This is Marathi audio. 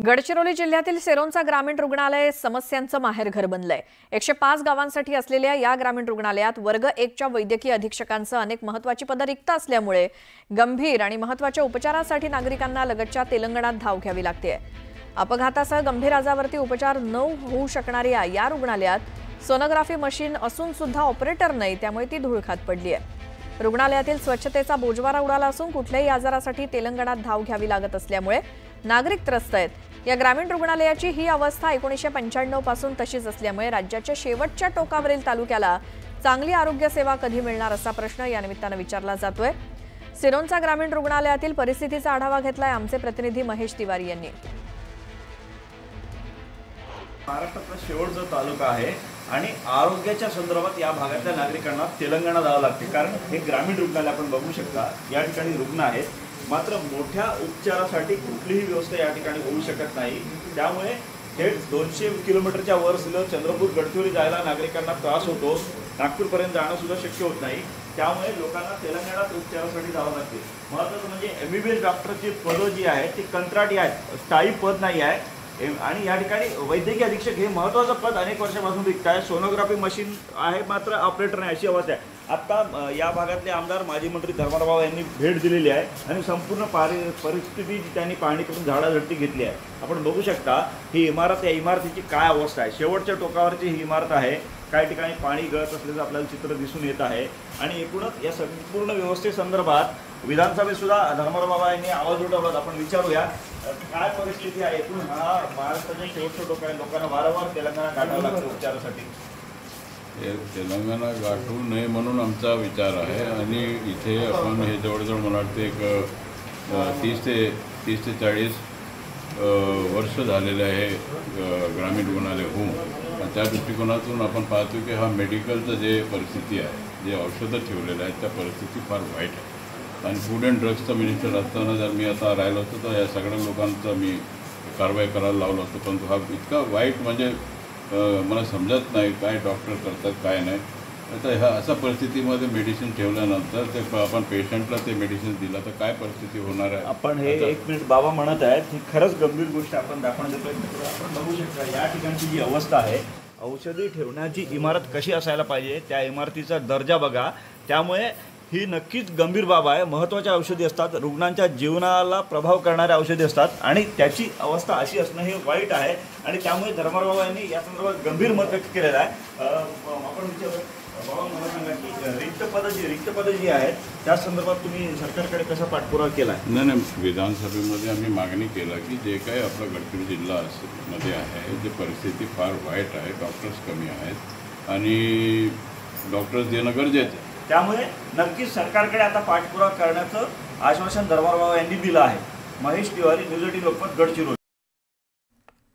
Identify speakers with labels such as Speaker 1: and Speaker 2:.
Speaker 1: गडचिरोली जिल्ह्यातील सेरोंचा ग्रामीण रुग्णालय समस्यांचं माहेरघर बनलंय। 105 गावांसाठी असलेल्या या ग्रामीण रुग्णालयात वर्ग 1 च्या वैद्यकीय अधीक्षकांचं अनेक महत्त्वाची पदं रिक्त असल्यामुळे गंभीर आणि महत्त्वाच्या उपचारांसाठी नागरिकांना लगतच्या तेलंगणात धाव घ्यावी लागते। अपघातासह गंभीर आजारावरती उपचार न होऊ शकणाऱ्या या रुग्णालयात सोनोग्राफी मशीन असून सुद्धा ऑपरेटर नाही, त्यामुळे ती धूळखात पडली आहे। रुग्णालयातील स्वच्छतेचा बोजवारा उडाला असून कुठल्याही आजारासाठी तेलंगणात धाव घ्यावी लागत असल्यामुळे नागरिक त्रस्त आहेत। या ग्रामीण रुग्णालयाची ही अवस्था 1995 पासून तशीच असल्यामुळे राज्याच्या शेवटच्या टोकावरील तालुक्याला चांगली आरोग्य सेवा कधी मिळणार असा प्रश्न या निमित्ताने विचारला जातोय। सिरोंचा ग्रामीण रुग्णालयातील परिस्थितीचा आढावा घेतलाय आमचे प्रतिनिधी महेश तिवारी यांनी।
Speaker 2: महाराष्ट्रातला शेवटचा तालुका आहे आणि आरोग्याच्या संदर्भात या भागातल्या नागरिकांना तेलंगणा जावं लागते, कारण हे ग्रामीण रुग्णालय आपण बघू शकता या ठिकाणी रुग्ण आहेत, मात्र मोठ्या उपचारासाठी कुठलीही व्यवस्था या ठिकाणी होऊ शकत नाही। त्यामुळे थेट 200 किलोमीटरच्या वर सुद्धा चंद्रपूर गडचिरोली जायला नागरिकांना त्रास होतो, नागपूरपर्यंत जाणं सुद्धा शक्य होत नाही। त्यामुळे लोकांना तेलंगणात उपचारासाठी जावं लागते। महत्त्वाचं म्हणजे MBBS डॉक्टरची पदं जी आहेत ती कंत्राटी आहेत, स्थायी पद नाही आहे। आणि या ठिकाणी वैद्यकीय अधीक्षक हे महत्त्वाचं पद अनेक वर्षापासून रिक्त आहे। सोनोग्राफी मशीन आहे मात्र ऑपरेटर नाही अशी अवस्था आहे। आता या भागातले आमदार माजी मंत्री धर्माराव यांनी भेट दिलेली आहे आणि संपूर्ण परिस्थिती त्यांनी पाहणी करून झाडाझडती घेतली आहे। आपण बघू शकता ही इमारत, या इमारतीची काय अवस्था आहे। शेवटच्या टोकावरची ही इमारत आहे, काही ठिकाणी पाणी गळत असल्याचं आपल्याला चित्र दिसून येत आहे। आणि एकूणच या संपूर्ण व्यवस्थेसंदर्भात विधानसभेत सुद्धा धर्माराव यांनी आवाज उठवला। आपण विचारूया काय परिस्थिती आहे। एकूण हा महाराष्ट्राच्या शेवटच्या टोक आहे, लोकांना वारंवार तेलंगणा गाठावं लागतं उपचारासाठी।
Speaker 3: तेलंगणा गाठू नये म्हणून आमचा विचार आहे आणि इथे आपण हे जवळजवळ मला वाटते एक 30 ते 40 वर्ष झालेले आहे ग्रामीण रुग्णालय होऊन। त्या दृष्टिकोनातून आपण पाहतो की हा मेडिकलचं जे परिस्थिती आहे, जे औषधं ठेवलेलं आहे त्या परिस्थिती फार वाईट आहे। आणि फूड अँड ड्रग्सचा मिनिस्टर असताना जर मी आता राहिलो असतो तर या सगळ्या लोकांचा मी कारवाई करायला लावलं असतो, परंतु हा इतका वाईट म्हणजे मला समजत नाही काय डॉक्टर करतात काय नाही। आता ह्या अशा परिस्थितीमध्ये मेडिसिन ठेवल्यानंतर ते आपण पेशंटला ते मेडिसिन दिलं तर काय परिस्थिती होणार आहे।
Speaker 2: आपण हे 1 मिनिट बाबा म्हणत आहेत, ही खरंच गंभीर गोष्ट आपण दाखवण्याचा प्रयत्न करू। आपण बघू शकता या ठिकाणची जी अवस्था आहे, औषधी ठेवण्याची इमारत कशी असायला पाहिजे त्या इमारतीचा दर्जा बघा। त्यामुळे ही नक्कीच गंभीर बाब आहे। महत्त्वाच्या औषधी असतात, रुग्णांच्या जीवनाला प्रभाव करणाऱ्या औषधी असतात आणि त्याची अवस्था अशी असणं हे वाईट आहे। आणि त्यामुळे धर्माराव यांनी या संदर्भात गंभीर मत व्यक्त केलेलं आहे। आपण बाबा मला सांगा की रिक्त पदं जी आहेत त्या संदर्भात तुम्ही सरकारकडे कसा पाठपुरावा केला आहे?
Speaker 3: नाही, विधानसभेमध्ये आम्ही मागणी केला की जे काही आपला गडचिरोली जिल्हा मध्ये आहे, जे परिस्थिती फार वाईट आहे, डॉक्टर्स कमी आहेत आणि डॉक्टर्स देणं गरजेचं आहे।
Speaker 2: त्यामुळे नक्कीच सरकारकडे आता पाठपुरावा करण्याचं आश्वासन धर्माराव यांनी दिलं आहे। महेश तिवारी, न्यूज 18 लोकमत, गडचिरोली।